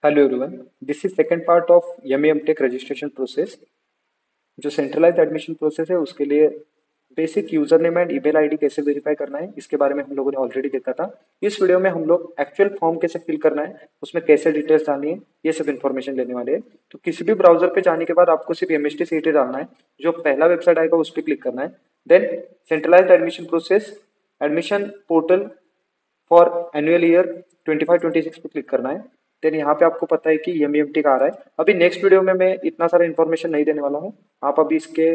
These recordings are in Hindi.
Hello everyone. This is second part of MEM Tech registration process. जो सेंट्रलाइज एडमिशन प्रोसेस है उसके लिए basic user name and email ID कैसे वेरीफाई करना है इसके बारे में हम लोगों ने ऑलरेडी देखा था। इस वीडियो में हम लोग एक्चुअल फॉर्म कैसे फिल करना है, उसमें कैसे डिटेल्स डालनी है, ये सब इन्फॉर्मेशन लेने वाले हैं। तो किसी भी ब्राउजर पे जाने के बाद आपको सिर्फ MST CET डालना है। जो पहला वेबसाइट आएगा उस पर क्लिक करना है। Then centralize admission process admission portal for annual year 25-26 पे क्लिक करना है। देन यहाँ पे आपको पता है कि MEMT का आ रहा है। अभी नेक्स्ट वीडियो में मैं इतना सारा इन्फॉर्मेशन नहीं देने वाला हूँ, आप अभी इसके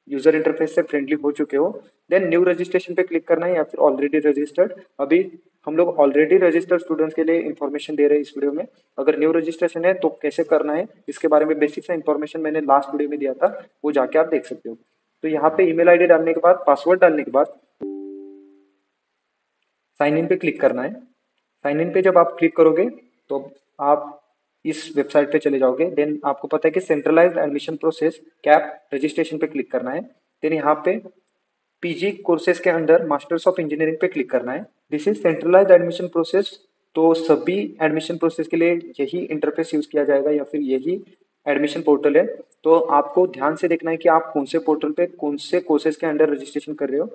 यूजर इंटरफेस से फ्रेंडली हो चुके हो। देन न्यू रजिस्ट्रेशन पे क्लिक करना है या फिर ऑलरेडी रजिस्टर्ड। अभी हम लोग ऑलरेडी रजिस्टर्ड स्टूडेंट्स के लिए इन्फॉर्मेशन दे रहे हैं इस वीडियो में। अगर न्यू रजिस्ट्रेशन है तो कैसे करना है इसके बारे में बेसिक सा इन्फॉर्मेशन मैंने लास्ट वीडियो में दिया था, वो जाके आप देख सकते हो। तो यहाँ पे ईमेल आईडी डालने के बाद, पासवर्ड डालने के बाद साइन इन पे क्लिक करना है। साइन इन पे जब आप क्लिक करोगे तो आप इस वेबसाइट पे चले जाओगे। देन आपको पता है कि centralised admission process cap registration पे क्लिक करना है। देन यहाँ पे PG कोर्सेज के अंडर मास्टर्स ऑफ इंजीनियरिंग पे क्लिक करना है। This is centralised admission process. तो सभी एडमिशन प्रोसेस के लिए यही इंटरफेस यूज किया जाएगा या फिर यही एडमिशन पोर्टल है। तो आपको ध्यान से देखना है कि आप कौन से पोर्टल पे कौन से कोर्सेज के अंडर रजिस्ट्रेशन कर रहे हो।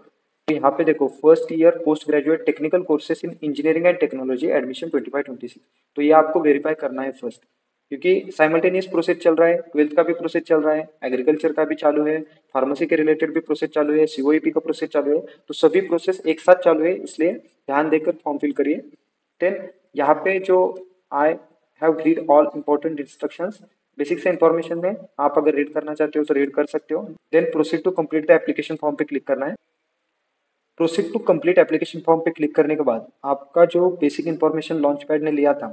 तो यहाँ पे देखो, first year post graduate technical courses in engineering and technology admission 25-26। तो ये आपको वेरीफाई करना है फर्स्ट, क्योंकि साइमल्टेनियस प्रोसेस चल रहा है, ट्वेल्थ का भी प्रोसेस चल रहा है, एग्रीकल्चर का भी चालू है, फार्मेसी के रिलेटेड भी प्रोसेस चालू है, COEP का प्रोसेस चालू है। तो सभी प्रोसेस एक साथ चालू है, इसलिए ध्यान देकर फॉर्म फिल करिए। देन यहाँ पे जो I have read all important instructions, basic से इंफॉर्मेशन में आप अगर रीड करना चाहते हो तो रीड कर सकते हो। Then proceed to complete the application form पे क्लिक करना है। Proceed to complete application form पे क्लिक करने के बाद आपका जो बेसिक इन्फॉर्मेशन लॉन्च पैड ने लिया था,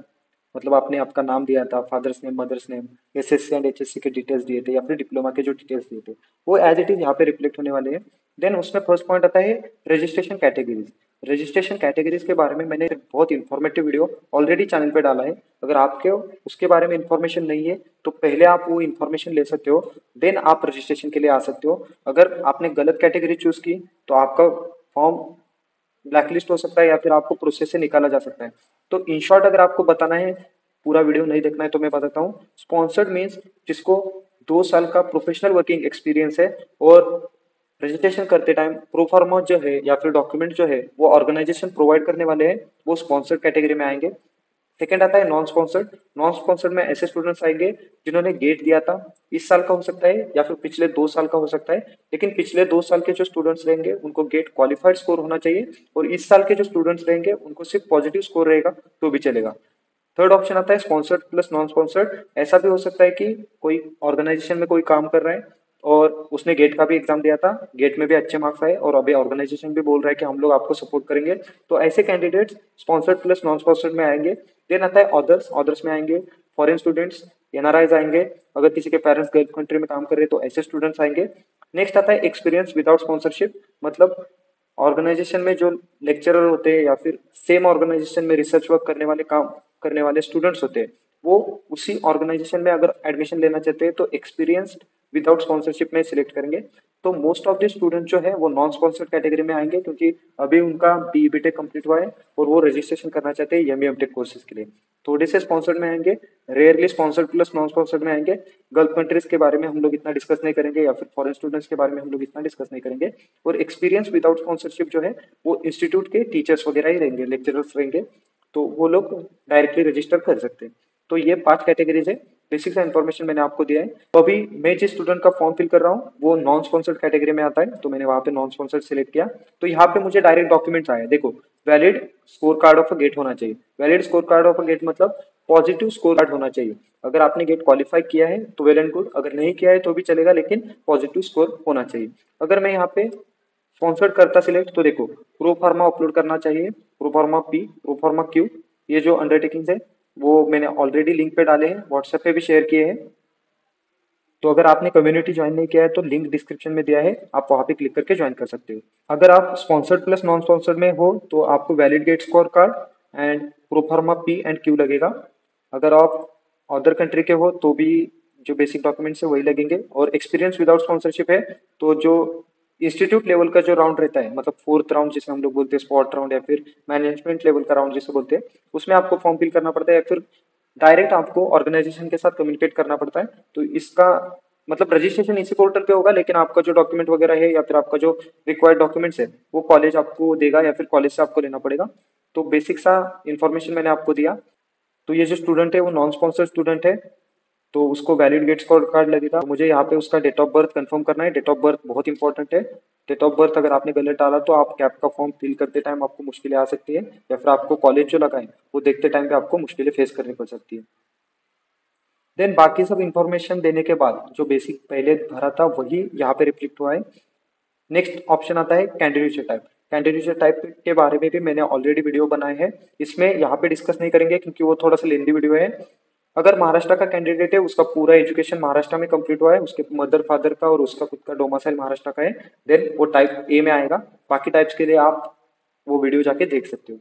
मतलब आपने आपका नाम दिया था, father's name, mother's name, SSC and HSC के डिटेल्स दिए थे या फिर डिप्लोमा के जो डिटेल्स दिए थे, वो एज इट इज यहाँ पे रिफ्लेक्ट होने वाले हैं। देन उसमें फर्स्ट पॉइंट आता है रजिस्ट्रेशन कैटेगरीज। रजिस्ट्रेशन कैटेगरीज के बारे में मैंने बहुत इंफॉर्मेटिव वीडियो ऑलरेडी चैनल पे डाला है। अगर आपके उसके बारे में इंफॉर्मेशन नहीं है तो पहले आप वो इन्फॉर्मेशन ले सकते हो, देन आप रजिस्ट्रेशन के लिए आ सकते हो। अगर आपने गलत कैटेगरी चूज की तो आपका फॉर्म ब्लैकलिस्ट हो सकता है या फिर आपको प्रोसेस से निकाला जा सकता है। तो इन शॉर्ट अगर आपको बताना है, पूरा वीडियो नहीं देखना है तो मैं बताता हूँ। स्पॉन्सर्ड मीन्स जिसको 2 साल का प्रोफेशनल वर्किंग एक्सपीरियंस है और रजिस्ट्रेशन करते टाइम प्रोफार्मा जो है या फिर डॉक्यूमेंट जो है वो ऑर्गेनाइजेशन प्रोवाइड करने वाले हैं, वो स्पॉन्सर्ड कैटेगरी में आएंगे। सेकेंड आता है नॉन स्पॉन्सर्ड। नॉन स्पॉन्सर्ड में ऐसे स्टूडेंट्स आएंगे जिन्होंने गेट दिया था, इस साल का हो सकता है या फिर पिछले 2 साल का हो सकता है, लेकिन पिछले 2 साल के जो स्टूडेंट्स रहेंगे उनको गेट क्वालिफाइड स्कोर होना चाहिए और इस साल के जो स्टूडेंट्स रहेंगे उनको सिर्फ पॉजिटिव स्कोर रहेगा तो भी चलेगा। थर्ड ऑप्शन आता है स्पॉन्सर्ड प्लस नॉन स्पॉन्सर्ड। ऐसा भी हो सकता है कि कोई ऑर्गेनाइजेशन में कोई काम कर रहा है और उसने गेट का भी एग्जाम दिया था, गेट में भी अच्छे मार्क्स आए और अभी ऑर्गेनाइजेशन भी बोल रहा है कि हम लोग आपको सपोर्ट करेंगे, तो ऐसे candidates sponsored plus non sponsored में आएंगे। देन आता है अदर्स। अदर्स में आएंगे फॉरेन स्टूडेंट्स, NRIs आएंगे, अगर किसी के पेरेंट्स गल्फ कंट्री में काम कर रहे हैं तो ऐसे स्टूडेंट्स आएंगे। नेक्स्ट आता है एक्सपीरियंस विदाउट स्पॉन्सरशिप, मतलब ऑर्गेनाइजेशन में जो लेक्चरर होते हैं या फिर सेम ऑर्गेनाइजेशन में रिसर्च वर्क करने वाले काम करने वाले स्टूडेंट्स होते हैं, वो उसी ऑर्गेनाइजेशन में अगर एडमिशन लेना चाहते हैं तो एक्सपीरियंस विदाउट स्पॉन्सरशिप में सिलेक्ट करेंगे। तो मोस्ट ऑफ द स्टूडेंट जो है वो नॉन स्पॉन्सर्ड कैटेगरी में आएंगे क्योंकि अभी उनका BE BTech कंप्लीट हुआ है और वो रजिस्ट्रेशन करना चाहते हैं MEM Tech कोर्सेज के लिए। थोड़े से स्पॉन्सर्ड में आएंगे, rarely sponsored plus non sponsored में आएंगे। गल्फ कंट्रीज के बारे में हम लोग इतना डिस्कस नहीं करेंगे या फिर फॉरेन स्टूडेंट्स के बारे में हम लोग इतना डिस्कस नहीं करेंगे। और एक्सपीरियंस विदाउट स्पॉन्सरशिप जो है वो इंस्टीट्यूट के टीचर्स वगैरह ही रहेंगे, लेक्चरर्स रहेंगे, तो वो लोग डायरेक्टली रजिस्टर कर सकते हैं। तो ये 5 कैटेगरीज है, बेसिक सा इन्फॉर्मेशन मैंने आपको दिया है। तो अभी मैं जिस स्टूडेंट का फॉर्म फिल कर रहा हूँ वो नॉन स्पॉन्सर्ड कैटेगरी में आता है, तो मैंने वहां पे नॉन स्पॉन्सर्ड सिलेक्ट किया। तो यहाँ पे मुझे डायरेक्ट डॉक्यूमेंट्स आए, देखो valid score card of a GATE होना चाहिए। Valid score card of a GATE मतलब पॉजिटिव स्कोर कार्ड होना चाहिए। अगर आपने गेट क्वालिफाई किया है तो वेल एंड गुड, अगर नहीं किया है तो भी चलेगा, लेकिन पॉजिटिव स्कोर होना चाहिए। अगर मैं यहाँ पे स्पॉन्सर्ड करता सिलेक्ट तो देखो प्रो फार्मा अपलोड करना चाहिए, pro pharma P, pro pharma Q। ये जो अंडरटेकिंग्स है वो मैंने ऑलरेडी लिंक पे डाले हैं, व्हाट्सएप पे भी शेयर किए हैं। तो अगर आपने कम्युनिटी ज्वाइन नहीं किया है तो लिंक डिस्क्रिप्शन में दिया है, आप वहां पे क्लिक करके ज्वाइन कर सकते हो। अगर आप स्पॉन्सर्ड प्लस नॉन स्पॉन्सर्ड में हो तो आपको valid GATE score card and proforma P and Q लगेगा। अगर आप अदर कंट्री के हो तो भी जो बेसिक डॉक्यूमेंट्स है वही लगेंगे। और एक्सपीरियंस विदाउट स्पॉन्सरशिप है तो जो इंस्टीट्यूट लेवल का जो राउंड रहता है, मतलब फोर्थ राउंड जिसे हम लोग बोलते हैं, स्पॉट राउंड या फिर मैनेजमेंट लेवल का राउंड जिसे बोलते हैं, उसमें आपको फॉर्म फिल करना पड़ता है या फिर डायरेक्ट आपको ऑर्गेनाइजेशन के साथ कम्युनिकेट करना पड़ता है। तो इसका मतलब रजिस्ट्रेशन इसी पोर्टल पे होगा, लेकिन आपका जो डॉक्यूमेंट वगैरह है या फिर आपका जो रिक्वायर्ड डॉक्यूमेंट्स है वो कॉलेज आपको देगा या फिर कॉलेज से आपको लेना पड़ेगा। तो बेसिक सा इन्फॉर्मेशन मैंने आपको दिया। तो ये जो स्टूडेंट है वो नॉन स्पॉन्सर्ड स्टूडेंट है, तो उसको वैलिड गेट स्कोर कार्ड लगेगा। तो मुझे यहाँ पे उसका डेट ऑफ बर्थ कंफर्म करना है। डेट ऑफ बर्थ बहुत इंपॉर्टेंट है। डेट ऑफ बर्थ अगर आपने गलत डाला तो आप कैप का फॉर्म फिल करते टाइम आपको मुश्किलें आ सकती है, या फिर आपको कॉलेज जो लगा है वो देखते टाइम पे आपको मुश्किलें फेस करनी पड़ सकती है। देन बाकी सब इन्फॉर्मेशन देने के बाद जो बेसिक पहले भरा था वही यहाँ पे रिफ्लेक्ट हुआ है। नेक्स्ट ऑप्शन आता है कैंडिडेट टाइप। कैंडिडेट टाइप के बारे में भी मैंने ऑलरेडी वीडियो बनाए हैं, इसमें यहाँ पे डिस्कस नहीं करेंगे क्योंकि वो थोड़ा सा लेंदी वीडियो है। अगर महाराष्ट्र का कैंडिडेट है, उसका पूरा एजुकेशन महाराष्ट्र में कंप्लीट हुआ है, उसके मदर फादर का और उसका खुद का डोमासाइल महाराष्ट्र का है, देन वो टाइप ए में आएगा। बाकी टाइप्स के लिए आप वो वीडियो जाके देख सकते हो।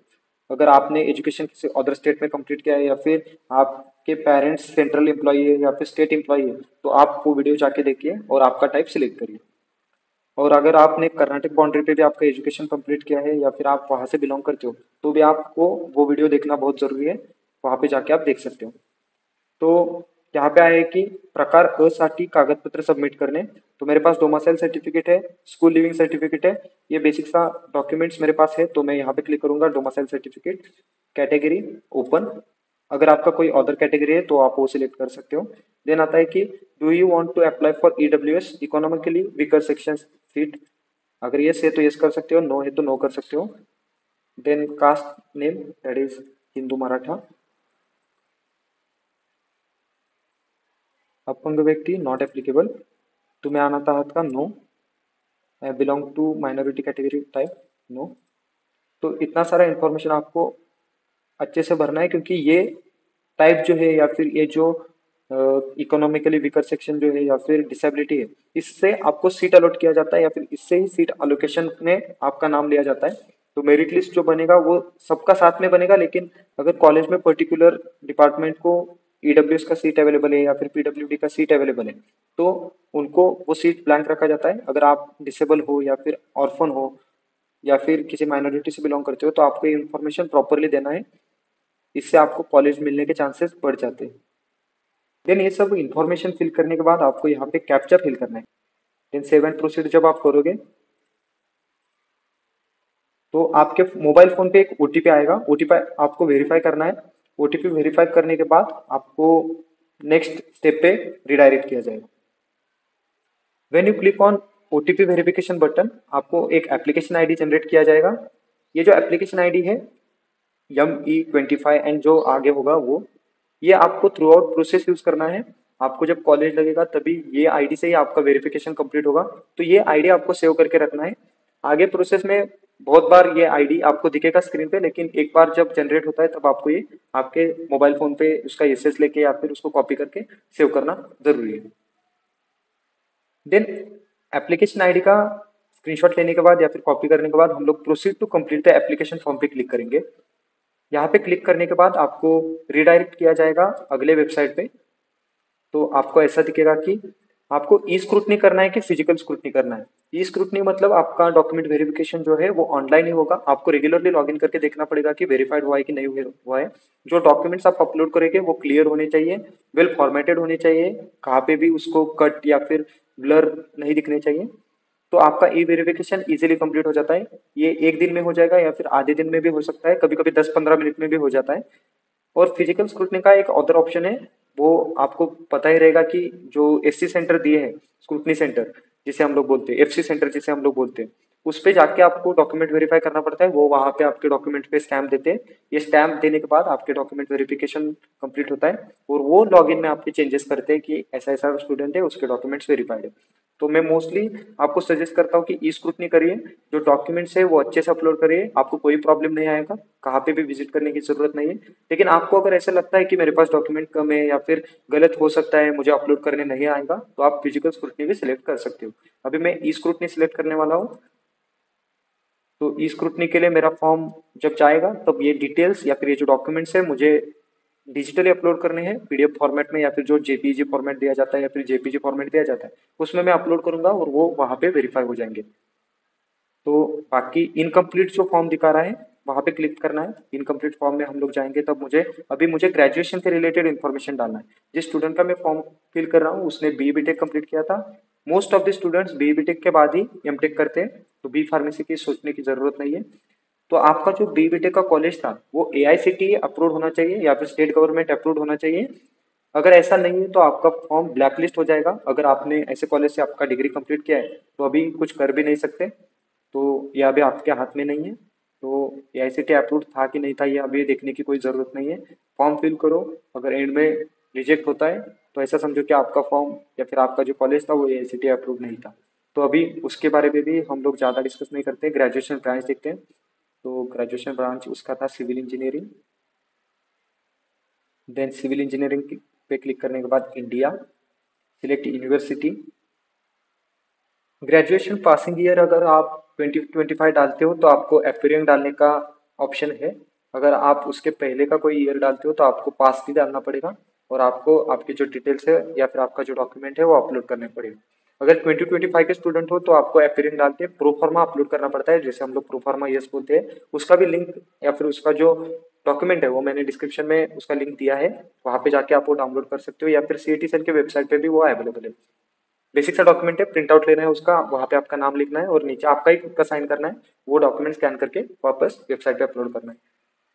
अगर आपने एजुकेशन किसी अदर स्टेट में कंप्लीट किया है या फिर आपके पेरेंट्स सेंट्रल एम्प्लॉई है या फिर स्टेट एम्प्लॉई है, तो आप वो वीडियो जाके देखिए और आपका टाइप सिलेक्ट करिए। और अगर आपने कर्नाटक बाउंड्री पे भी आपका एजुकेशन कंप्लीट किया है या फिर आप वहां से बिलोंग करते हो, तो भी आपको वो वीडियो देखना बहुत जरूरी है। वहां पे जाके आप देख सकते हो। तो यहाँ पे आया है कि प्रकार अ साठी कागदपत्र सबमिट करने। तो मेरे पास डोमासाइल सर्टिफिकेट है, स्कूल लिविंग सर्टिफिकेट है, ये बेसिक सा डॉक्यूमेंट्स मेरे पास है। तो मैं यहाँ पे क्लिक करूंगा डोमासाइल सर्टिफिकेट, कैटेगरी ओपन। अगर आपका कोई अदर कैटेगरी है तो आप वो सिलेक्ट कर सकते हो। देन आता है कि do you want to apply for EWS economically weaker section seat. अगर यस है तो यस कर सकते हो, नो है तो नो कर सकते हो। Then caste name that is Hindu Maratha. अपंग व्यक्ती नॉट एप्लीकेबल। तुम्हें अनाथ आहात का, no. I belong to minority category type, no. तो इतना सारा इन्फॉर्मेशन आपको अच्छे से भरना है, क्योंकि ये टाइप जो है या फिर ये जो इकोनॉमिकली वीकर सेक्शन जो है या फिर डिसेबिलिटी है, इससे आपको सीट अलॉट किया जाता है या फिर इससे ही सीट अलोकेशन में आपका नाम लिया जाता है। तो मेरिट लिस्ट जो बनेगा वो सबका साथ में बनेगा, लेकिन अगर कॉलेज में पर्टिकुलर डिपार्टमेंट को ईडब्ल्यूएस का सीट अवेलेबल है या फिर पीडब्ल्यूडी का सीट अवेलेबल है, तो उनको वो सीट ब्लैंक रखा जाता है। अगर आप डिसेबल हो या फिर ऑर्फन हो या फिर किसी माइनॉरिटी से बिलोंग करते हो, तो आपको ये इन्फॉर्मेशन प्रॉपरली देना है। इससे आपको कॉलेज मिलने के चांसेस बढ़ जाते हैं। देन ये सब इन्फॉर्मेशन फिल करने के बाद आपको यहाँ पे कैप्चा फिल करना है। देन सेव एंड प्रोसीड जब आप करोगे तो आपके मोबाइल फोन पे एक ओटीपी आएगा। ओटीपी आपको वेरीफाई करना है। ओटीपी वेरीफाई करने के बाद आपको नेक्स्ट स्टेप पे रिडायरेक्ट किया जाएगा। When you click on OTP verification button, आपको एक एप्लीकेशन आईडी जनरेट किया जाएगा। ये जो एप्लीकेशन आईडी है YE25 एंड जो आगे होगा वो, ये आपको थ्रू आउट प्रोसेस यूज करना है। आपको जब कॉलेज लगेगा तभी ये आईडी से ही आपका वेरिफिकेशन कंप्लीट होगा। तो ये आईडी आपको सेव करके रखना है। आगे प्रोसेस में बहुत बार ये आईडी आपको दिखेगा स्क्रीन पे, लेकिन एक बार जब जनरेट होता है तब आपको ये आपके मोबाइल फोन पे उसका एसेस लेके या फिर उसको कॉपी करके सेव करना जरूरी है। देन एप्लीकेशन आईडी का स्क्रीनशॉट लेने के बाद या फिर कॉपी करने के बाद हम लोग proceed to complete the application form पे क्लिक करेंगे। यहाँ पे क्लिक करने के बाद आपको रिडायरेक्ट किया जाएगा अगले वेबसाइट पे। तो आपको ऐसा दिखेगा कि आपको ई स्क्रूटनी करना है कि फिजिकल स्क्रूटनी करना है। ई स्क्रूटनी मतलब आपका डॉक्यूमेंट वेरिफिकेशन जो है वो ऑनलाइन ही होगा। आपको रेगुलरली लॉगिन करके देखना पड़ेगा कि वेरीफाइड हुआ है कि नहीं हुआ है। जो डॉक्यूमेंट्स आप अपलोड करेंगे वो क्लियर होने चाहिए, वेल फॉर्मेटेड होने चाहिए, कहाँ पे भी उसको कट या फिर ब्लर नहीं दिखने चाहिए। तो आपका ई वेरिफिकेशन इजीली कंप्लीट हो जाता है। ये एक दिन में हो जाएगा या फिर आधे दिन में भी हो सकता है, कभी कभी 10-15 मिनट में भी हो जाता है। और फिजिकल स्क्रूटनी का एक अदर ऑप्शन है, वो आपको पता ही रहेगा कि जो एससी सेंटर दिए हैं, स्क्रूटनी सेंटर जिसे हम लोग बोलते हैं, एफसी सेंटर जिसे हम लोग बोलते हैं, उस पे जाके आपको डॉक्यूमेंट वेरीफाई करना पड़ता है। वो वहां पे आपके डॉक्यूमेंट पे स्टैम्प देते हैं। ये स्टैम्प देने के बाद आपके डॉक्यूमेंट वेरिफिकेशन कंप्लीट होता है और वो लॉगिन में आपके चेंजेस करते हैं कि ऐसा ऐसा स्टूडेंट है, उसके डॉक्यूमेंट्स वेरीफाइड है। तो मैं मोस्टली आपको सजेस्ट करता हूँ कि ई स्क्रूटनी करिए, जो डॉक्यूमेंट्स है वो अच्छे से अपलोड करिए, आपको कोई प्रॉब्लम नहीं आएगा, कहाँ पे भी विजिट करने की जरूरत नहीं है। लेकिन आपको अगर ऐसा लगता है कि मेरे पास डॉक्यूमेंट कम है या फिर गलत हो सकता है, मुझे अपलोड करने नहीं आएगा, तो आप फिजिकल स्क्रूटनी भी सिलेक्ट कर सकते हो। अभी मैं ई स्क्रूटनी सिलेक्ट करने वाला हूँ। तो ई स्क्रूटनी के लिए मेरा फॉर्म जब जाएगा तब ये डिटेल्स या फिर ये जो डॉक्यूमेंट्स है मुझे डिजिटली अपलोड करने हैं पीडीएफ फॉर्मेट में, या फिर जो जेपीजी फॉर्मेट दिया जाता है या फिर जेपीजी फॉर्मेट दिया जाता है उसमें मैं अपलोड करूंगा और वो वहां पे वेरीफाई हो जाएंगे। तो बाकी इनकम्प्लीट जो फॉर्म दिखा रहा है वहाँ पे क्लिक करना है। इनकम्प्लीट फॉर्म में हम लोग जाएंगे तब मुझे ग्रेजुएशन से रिलेटेड इन्फॉर्मेशन डालना है। जिस स्टूडेंट का मैं फॉर्म फिल कर रहा हूँ उसने बी बीटेक कंप्लीट किया था। Most of the students B BTech के बाद ही एमटेक करते हैं, तो बी फार्मेसी की सोचने की जरूरत नहीं है। तो आपका जो बी बीटेक का कॉलेज था वो एआईसीटीई अप्रूव होना चाहिए या फिर स्टेट गवर्नमेंट अप्रूव होना चाहिए। अगर ऐसा नहीं है तो आपका फॉर्म ब्लैकलिस्ट हो जाएगा। अगर आपने ऐसे कॉलेज से आपका डिग्री कंप्लीट किया है तो अभी कुछ कर भी नहीं सकते, तो यह अभी आपके हाथ में नहीं है। तो एआईसीटीई अप्रूव था कि नहीं था ये अभी देखने की कोई ज़रूरत नहीं है। फॉर्म फिल करो, अगर एंड में रिजेक्ट होता है तो ऐसा समझो कि आपका फॉर्म या फिर आपका जो कॉलेज था वो एआईसीटीई अप्रूव नहीं था। तो अभी उसके बारे में भी हम लोग ज़्यादा डिस्कस नहीं करते, ग्रेजुएशन ब्रांच देखते हैं। तो ग्रेजुएशन ब्रांच उसका था civil engineering. Then civil engineering पे क्लिक करने के बाद India, select university. Graduation passing year अगर आप 2025 डालते हो तो आपको अपीयरिंग डालने का ऑप्शन है। अगर आप उसके पहले का कोई ईयर डालते हो तो आपको पास भी डालना पड़ेगा और आपको आपकी जो डिटेल्स है या फिर आपका जो डॉक्यूमेंट है वो अपलोड करने पड़ेगा। अगर 2025 के स्टूडेंट हो तो आपको अपीयरिंग डाल के प्रोफार्मा अपलोड करना पड़ता है, जैसे हम लोग प्रोफार्मा यस बोलते हैं। उसका भी लिंक या फिर उसका जो डॉक्यूमेंट है वो मैंने डिस्क्रिप्शन में उसका लिंक दिया है, वहाँ पे जाके आप वो डाउनलोड कर सकते हो या फिर सीईटी सेल के वेबसाइट पे भी वो अवेलेबल है। बेसिक सा डॉक्यूमेंट है, प्रिंट आउट लेना है उसका, वहाँ पे आपका नाम लिखना है और नीचे आपका ही खुद का साइन करना है। वो डॉक्यूमेंट स्कैन करके वापस वेबसाइट पे अपलोड करना है।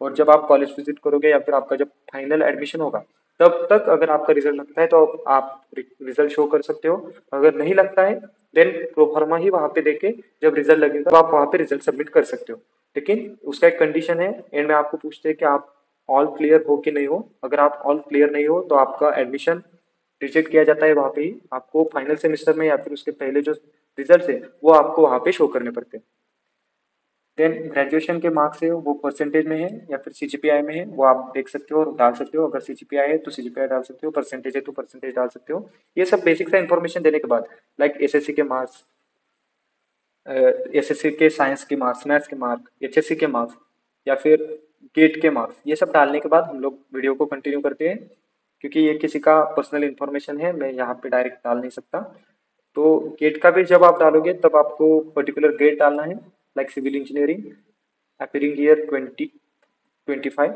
और जब आप कॉलेज विजिट करोगे या फिर आपका जब फाइनल एडमिशन होगा तब तक अगर आपका रिजल्ट लगता है तो आप रिजल्ट शो कर सकते हो। अगर नहीं लगता है देन प्रोफार्मा ही वहाँ पे देके जब रिजल्ट लगेगा तो आप वहाँ पे रिजल्ट सबमिट कर सकते हो। लेकिन उसका एक कंडीशन है, एंड में आपको पूछते हैं कि आप ऑल क्लियर हो कि नहीं हो। अगर आप ऑल क्लियर नहीं हो तो आपका एडमिशन रिजेक्ट किया जाता है। वहाँ पे ही आपको फाइनल सेमेस्टर में या फिर उसके पहले जो रिजल्ट है वो आपको वहाँ पे शो करने पड़ते हैं। देन ग्रेजुएशन के मार्क्स है वो परसेंटेज में है या फिर सीजीपीआई में है, वो आप देख सकते हो और डाल सकते हो। अगर सीजीपीआई है तो सीजीपीआई डाल सकते हो, परसेंटेज है तो परसेंटेज डाल सकते हो। ये सब बेसिक सा इन्फॉर्मेशन देने के बाद लाइक एसएससी के मार्क्स, एसएससी के साइंस के मार्क्स, मैथ्स के मार्क्स, एचएससी के मार्क्स या फिर गेट के मार्क्स, ये सब डालने के बाद हम लोग वीडियो को कंटिन्यू करते हैं। क्योंकि ये किसी का पर्सनल इन्फॉर्मेशन है, मैं यहाँ पे डायरेक्ट डाल नहीं सकता। तो गेट का भी जब आप डालोगे तब आपको पर्टिकुलर गेट डालना है, like civil engineering appearing year 2025।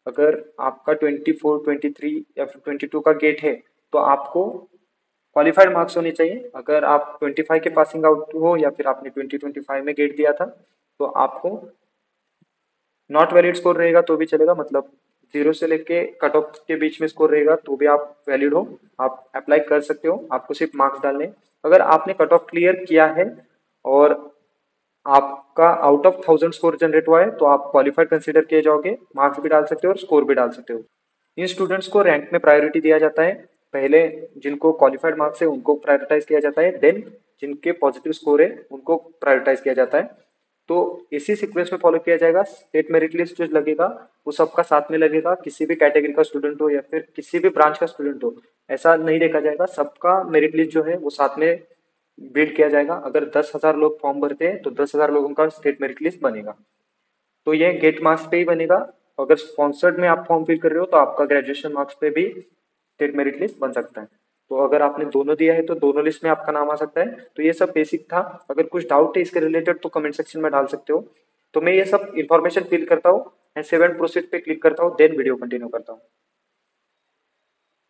अगर आपका 24, 23 या फिर 22 का गेट है तो आपको क्वालिफाइड मार्क्स होने चाहिए। अगर आप 25 के पासिंग आउट हो या फिर आपने 2025 में गेट दिया था तो आपको नॉट वैलिड स्कोर रहेगा तो भी चलेगा, मतलब 0 से लेके कट ऑफ के बीच में स्कोर रहेगा तो भी आप वैलिड हो, आप अप्लाई कर सकते हो। आपको सिर्फ मार्क्स डालने। अगर आपने कट ऑफ क्लियर किया है और आपका आउट ऑफ 1000 स्कोर जनरेट हुआ है तो आप क्वालिफाइड कंसीडर किए जाओगे। मार्क्स भी डाल सकते हो और स्कोर भी डाल सकते हो। इन स्टूडेंट्स को रैंक में प्रायोरिटी दिया जाता है। पहले जिनको क्वालिफाइड मार्क्स है उनको प्रायोरिटाइज किया जाता है, देन जिनके पॉजिटिव स्कोर है उनको प्रायोरिटाइज किया जाता है। तो इसी सीक्वेंस में फॉलो किया जाएगा। स्टेट मेरिट लिस्ट जो लगेगा वो सबका साथ में लगेगा, किसी भी कैटेगरी का स्टूडेंट हो या फिर किसी भी ब्रांच का स्टूडेंट हो ऐसा नहीं देखा जाएगा। सबका मेरिट लिस्ट जो है वो साथ में बिल्ड किया जाएगा। अगर 10,000 लोग फॉर्म भरते हैं तो 10,000 लोगों का स्टेट मेरिट लिस्ट बनेगा। तो ये गेट मार्क्स पे ही बनेगा। अगर स्पॉन्सर्ड में आप फॉर्म फिल कर रहे हो तो आपका ग्रेजुएशन मार्क्स पे भी स्टेट मेरिट लिस्ट बन सकता है। तो अगर आपने दोनों दिया है तो दोनों लिस्ट में आपका नाम आ सकता है। तो ये सब बेसिक था। अगर कुछ डाउट है इसके रिलेटेड तो कमेंट सेक्शन में डाल सकते हो। तो मैं ये सब इन्फॉर्मेशन फिल करता हूँ एंड सेव एंड प्रोसीड पे क्लिक करता हूँ, देन वीडियो कंटिन्यू करता हूँ।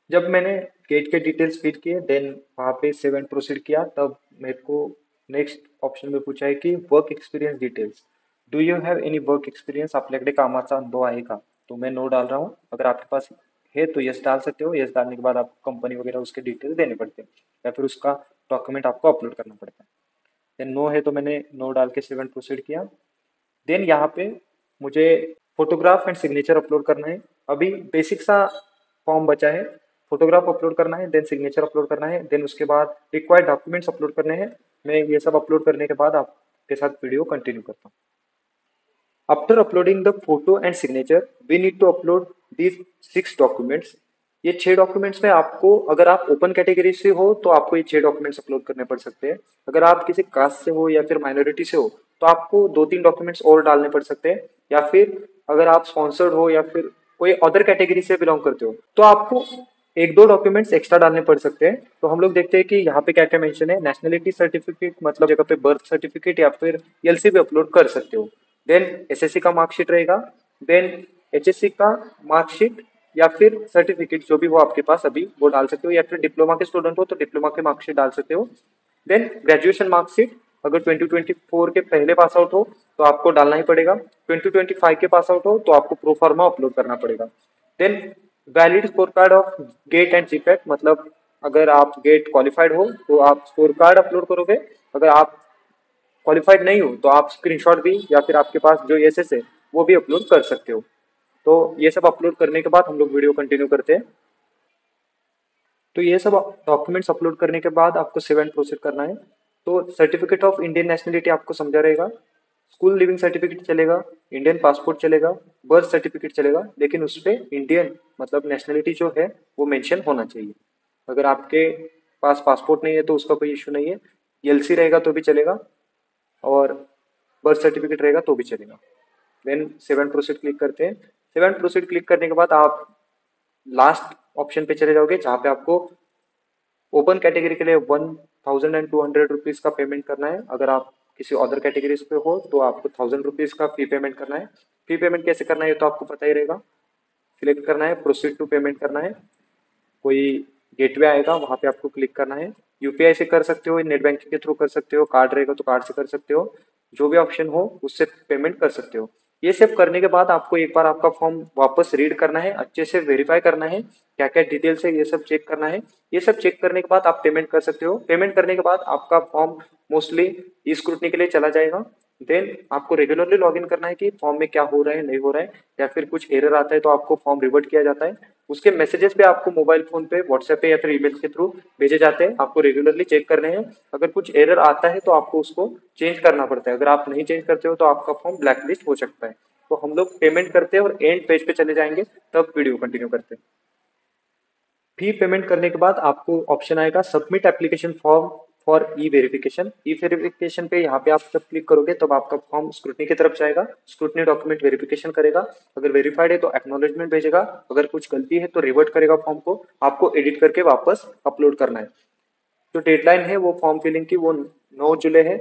जब मैंने गेट के डिटेल्स फिल किए देन वहाँ पे सेव एंड प्रोसीड किया तब मेरे को नेक्स्ट ऑप्शन में पूछा है कि work experience details, do you have any work experience, आपल्याकडे कामाचा अनुभव आहे का। तो मैं नो डाल रहा हूँ। अगर आपके पास है तो यस डाल सकते हो। यस डालने के बाद आपको कंपनी वगैरह उसके डिटेल्स देने पड़ते हैं या फिर उसका डॉक्यूमेंट आपको अपलोड करना पड़ता है। देन नो है तो मैंने नो डाल के सेव एंड प्रोसीड किया। देन यहाँ पे मुझे फोटोग्राफ एंड सिग्नेचर अपलोड करना है। अभी बेसिक सा फॉर्म बचा है, फोटोग्राफ अपलोड करना है, देन सिग्नेचर अपलोड करना है, देन उसके बाद रिक्वायर्ड डॉक्यूमेंट्स अपलोड करने हैं। मैं ये सब अपलोड करने के बाद आपके साथ वीडियो कंटिन्यू करता हूँ। After uploading the photo and signature we need to upload these 6 documents. ये 6 डॉक्यूमेंट्स में आपको, अगर आप ओपन कैटेगरी से हो तो आपको ये 6 डॉक्यूमेंट्स अपलोड करने पड़ सकते हैं। अगर आप किसी कास्ट से हो या फिर माइनॉरिटी से हो तो आपको 2-3 डॉक्यूमेंट्स और डालने पड़ सकते हैं। या फिर अगर आप स्पॉन्सर्ड हो या फिर कोई अदर कैटेगरी से बिलोंग करते हो तो आपको 1-2 डॉक्यूमेंट्स एक्स्ट्रा डालने पड़ सकते हैं। तो हम लोग देखते हैं कि यहाँ पे क्या क्या मेंशन है। नेशनलिटी सर्टिफिकेट मतलब जगह पे बर्थ सर्टिफिकेट या फिर एलसी भी अपलोड कर सकते हो। देन एसएससी का मार्कशीट रहेगा, देन एचएससी का मार्कशीट या फिर सर्टिफिकेट जो भी हो आपके पास अभी वो डाल सकते हो, या फिर डिप्लोमा के स्टूडेंट हो तो डिप्लोमा के मार्कशीट डाल सकते हो। देन ग्रेजुएशन मार्कशीट अगर 2024 के पहले पास आउट हो तो आपको डालना ही पड़ेगा, 2025 के पास आउट हो तो आपको प्रोफार्मा अपलोड करना पड़ेगा। Then valid score card of GATE and GPAT, मतलब अगर आप गेट क्वालिफाइड हो तो आप स्कोर कार्ड अपलोड करोगे, अगर आप क्वालिफाइड नहीं हो तो आप स्क्रीनशॉट भी या फिर आपके पास जो एसएस है वो भी अपलोड कर सकते हो। तो ये सब अपलोड करने के बाद हम लोग वीडियो कंटिन्यू करते हैं। तो ये सब डॉक्यूमेंट्स अपलोड करने के बाद आपको सेव एंड प्रोसीड करना है। तो सर्टिफिकेट ऑफ इंडियन नेशनलिटी आपको समझा रहेगा, स्कूल लिविंग सर्टिफिकेट चलेगा, इंडियन पासपोर्ट चलेगा, बर्थ सर्टिफिकेट चलेगा, लेकिन उस पर इंडियन मतलब नेशनलिटी जो है वो मेंशन होना चाहिए। अगर आपके पास पासपोर्ट नहीं है तो उसका कोई इशू नहीं है, एलसी रहेगा तो भी चलेगा और बर्थ सर्टिफिकेट रहेगा तो भी चलेगा। Then save and proceed click करते हैं। सेव एंड प्रोसीड क्लिक करने के बाद आप लास्ट ऑप्शन पे चले जाओगे जहाँ पे आपको ओपन कैटेगरी के लिए 1200 रुपीज का पेमेंट करना है। अगर आप किसी अदर कैटेगरीज पे हो तो आपको 1000 रुपीज का फी पेमेंट करना है। फी पेमेंट कैसे करना है तो आपको पता ही रहेगा, सिलेक्ट करना है, प्रोसीड टू पेमेंट करना है, कोई गेटवे आएगा वहाँ पे आपको क्लिक करना है। यूपीआई से कर सकते हो, नेट बैंकिंग के थ्रू कर सकते हो, कार्ड रहेगा तो कार्ड से कर सकते हो, जो भी ऑप्शन हो उससे पेमेंट कर सकते हो। ये सब करने के बाद आपको एक बार आपका फॉर्म वापस रीड करना है, अच्छे से वेरीफाई करना है क्या क्या डिटेल्स है, ये सब चेक करना है। ये सब चेक करने के बाद आप पेमेंट कर सकते हो। पेमेंट करने के बाद आपका फॉर्म मोस्टली ई स्क्रूटनी के लिए चला जाएगा। देन आपको रेगुलरली लॉगिन करना है कि फॉर्म में क्या हो रहा है नहीं हो रहा है, या फिर कुछ एरर आता है तो आपको फॉर्म रिवर्ट किया जाता है। उसके मैसेजेस पे आपको मोबाइल फोन पे, व्हाट्सएप पे या फिर ईमेल के थ्रू भेजे जाते हैं, आपको रेगुलरली चेक करने हैं। अगर कुछ एरर आता है तो आपको उसको चेंज करना पड़ता है, अगर आप नहीं चेंज करते हो तो आपका फॉर्म ब्लैकलिस्ट हो सकता है। तो हम लोग पेमेंट करते हैं और एंड पेज पे चले जाएंगे तब वीडियो कंटिन्यू करते हैं। फी पेमेंट करने के बाद आपको ऑप्शन आएगा submit application form for E verification. E verification पे यहाँ पे आप जब क्लिक करोगे तब आपका फॉर्म स्क्रूटनी की तरफ जाएगा, स्क्रूटनी डॉक्यूमेंट वेरिफिकेशन करेगा, अगर वेरीफाइड है तो एक्नॉलेजमेंट भेजेगा, अगर कुछ गलती है तो रिवर्ट करेगा फॉर्म को, आपको एडिट करके वापस अपलोड करना है। जो डेडलाइन है वो फॉर्म फिलिंग की वो 9 जुलाई है,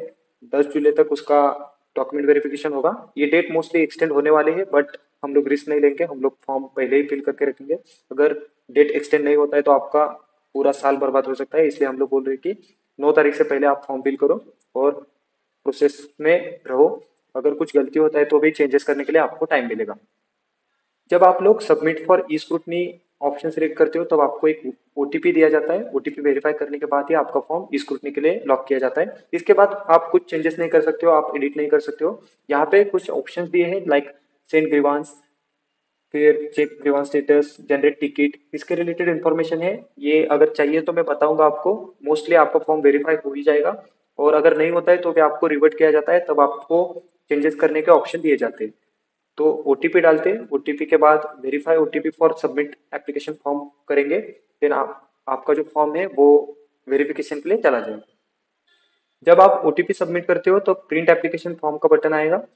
10 जुलाई तक उसका डॉक्यूमेंट वेरिफिकेशन होगा। ये डेट मोस्टली एक्सटेंड होने वाली है बट हम लोग रिस्क नहीं लेंगे, हम लोग फॉर्म पहले ही फिल करके रखेंगे। अगर डेट एक्सटेंड नहीं होता है तो आपका पूरा साल बर्बाद हो सकता है, इसलिए हम लोग बोल रहे हैं कि 9 तारीख से पहले आप फॉर्म फिल करो और प्रोसेस में रहो। अगर कुछ गलती होता है तो भी चेंजेस करने के लिए आपको टाइम मिलेगा। जब आप लोग submit for E scrutiny option select करते हो तब आपको एक ओटीपी दिया जाता है, ओटीपी वेरीफाई करने के बाद ही आपका फॉर्म ई स्क्रूटनी के लिए लॉक किया जाता है। इसके बाद आप कुछ चेंजेस नहीं कर सकते हो, आप एडिट नहीं कर सकते हो। यहाँ पे कुछ ऑप्शंस दिए हैं लाइक सेंड ग्रीवांस, फिर check grievance status, generate ticket, इसके रिलेटेड इन्फॉर्मेशन है। ये अगर चाहिए तो मैं बताऊंगा आपको, मोस्टली आपका फॉर्म वेरीफाई हो ही जाएगा और अगर नहीं होता है तो फिर आपको रिवर्ट किया जाता है, तब आपको चेंजेस करने के ऑप्शन दिए जाते हैं। तो ओटीपी डालते हैं, ओटीपी के बाद verify OTP for submit application form करेंगे, फिर आपका जो फॉर्म है वो वेरिफिकेशन के लिए चला जाएगा। जब आप ओटीपी सबमिट करते हो तो प्रिंट एप्लीकेशन फॉर्म का बटन आएगा,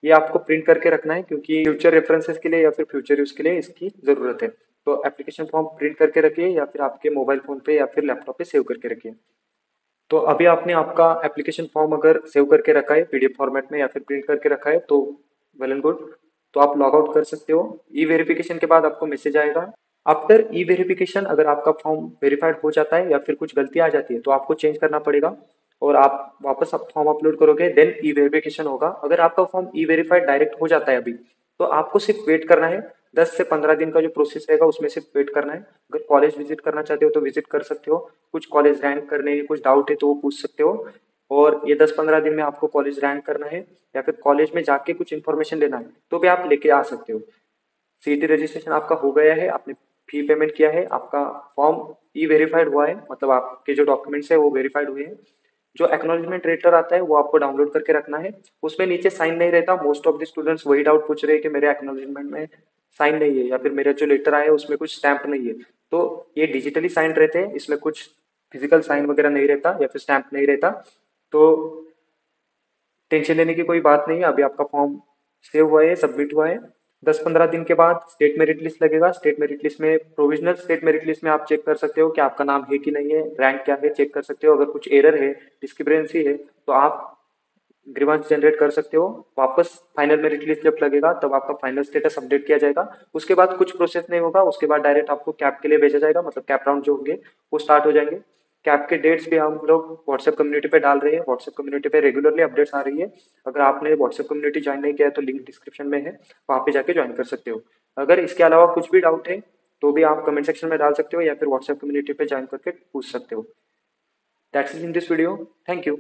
ये आपको प्रिंट करके रखना है क्योंकि फ्यूचर रेफरेंसेस के लिए या फिर फ्यूचर यूज के लिए इसकी जरूरत है। तो एप्लीकेशन फॉर्म प्रिंट करके रखिए या फिर आपके मोबाइल फोन पे या फिर लैपटॉप पे सेव करके रखिए। तो अभी आपने आपका एप्लीकेशन फॉर्म अगर सेव करके रखा है पीडीएफ फॉर्मेट में या फिर प्रिंट करके रखा है तो वेल एंड गुड, तो आप लॉग आउट कर सकते हो। ई वेरिफिकेशन के बाद आपको मैसेज आएगा। आफ्टर ई वेरिफिकेशन अगर आपका फॉर्म वेरीफाइड हो जाता है या फिर कुछ गलती आ जाती है तो आपको चेंज करना पड़ेगा और आप वापस फॉर्म अपलोड करोगे, देन ई वेरिफिकेशन होगा। अगर आपका फॉर्म ई वेरीफाइड डायरेक्ट हो जाता है अभी तो आपको सिर्फ वेट करना है, 10 से 15 दिन का जो प्रोसेस रहेगा उसमें सिर्फ वेट करना है। अगर कॉलेज विजिट करना चाहते हो तो विजिट कर सकते हो, कुछ कॉलेज रैंक करने के कुछ डाउट है तो वो पूछ सकते हो, और ये 10-15 दिन में आपको कॉलेज रैंक करना है या फिर कॉलेज में जाके कुछ इन्फॉर्मेशन लेना है तो भी आप लेके आ सकते हो। सीईटी रजिस्ट्रेशन आपका हो गया है, आपने फी पेमेंट किया है, आपका फॉर्म ई वेरीफाइड हुआ है, मतलब आपके जो डॉक्यूमेंट्स है वो वेरीफाइड हुए हैं। जो एक्नॉलेजमेंट लेटर आता है वो आपको डाउनलोड करके रखना है, उसमें नीचे साइन नहीं रहता। मोस्ट ऑफ द स्टूडेंट्स वही डाउट पूछ रहे हैं कि मेरे एक्नॉलेजमेंट में साइन नहीं है या फिर मेरा जो लेटर आया है उसमें कुछ स्टैंप नहीं है। तो ये डिजिटली साइन रहते हैं, इसमें कुछ फिजिकल साइन वगैरह नहीं रहता या फिर स्टैंप नहीं रहता, तो टेंशन लेने की कोई बात नहीं है। अभी आपका फॉर्म सेव हुआ है, सबमिट हुआ है। 10-15 दिन के बाद स्टेट मेरिट लिस्ट लगेगा। स्टेट मेरिट लिस्ट में प्रोविजनल स्टेट मेरिट लिस्ट में आप चेक कर सकते हो कि आपका नाम है कि नहीं है, रैंक क्या है चेक कर सकते हो। अगर कुछ एरर है, डिस्क्रिपेंसी है तो आप ग्रीवांस जनरेट कर सकते हो। वापस फाइनल मेरिट लिस्ट जब लगेगा तब आपका फाइनल स्टेटस अपडेट किया जाएगा। उसके बाद कुछ प्रोसेस नहीं होगा, उसके बाद डायरेक्ट आपको कैप के लिए भेजा जाएगा, मतलब कैप राउंड जो होंगे वो स्टार्ट हो जाएंगे। कैप के डेट्स भी हम लोग व्हाट्सएप कम्युनिटी पे डाल रहे हैं, व्हाट्सएप कम्युनिटी पे रेगुलरली अपडेट्स आ रही है। अगर आपने व्हाट्सएप कम्युनिटी ज्वाइन नहीं किया है तो लिंक डिस्क्रिप्शन में है, वहाँ पे जाके ज्वाइन कर सकते हो। अगर इसके अलावा कुछ भी डाउट है तो भी आप कमेंट सेक्शन में डाल सकते हो या फिर व्हाट्सएप कम्युनिटी पे ज्वाइन करके पूछ सकते हो। That's it in this video. Thank you.